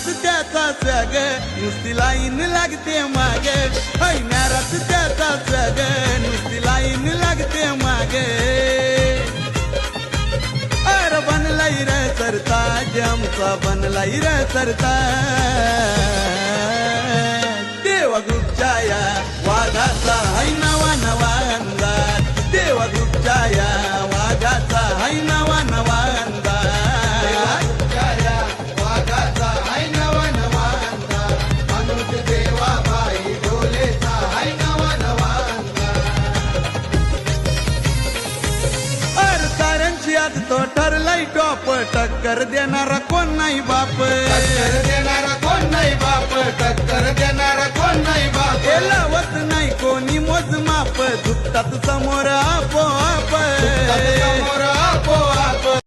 त्याचा स्वॅग नुसती लाईन लागते मागे न्यारात त्याचा स्वॅग नुसती लाईन लागते मागे अरे बनलाई रे सरता आमचा बनलाई रे सरता देवा ग्रुपच्या या वाघाचा हाय नवा नवा अंदाज देवा ग्रुपच्या या वाघाचा हाय नवा नवा अंदाज आज तो ठरलाय टॉप टक्कर देणारा कोण नाही बाप टक्कर देणारा कोण नाही बाप टक्कर देणारा कोण नाही बाप लावत नाही कोणी मोजमाप झुकतात समोर आपोआप समोर आपोआप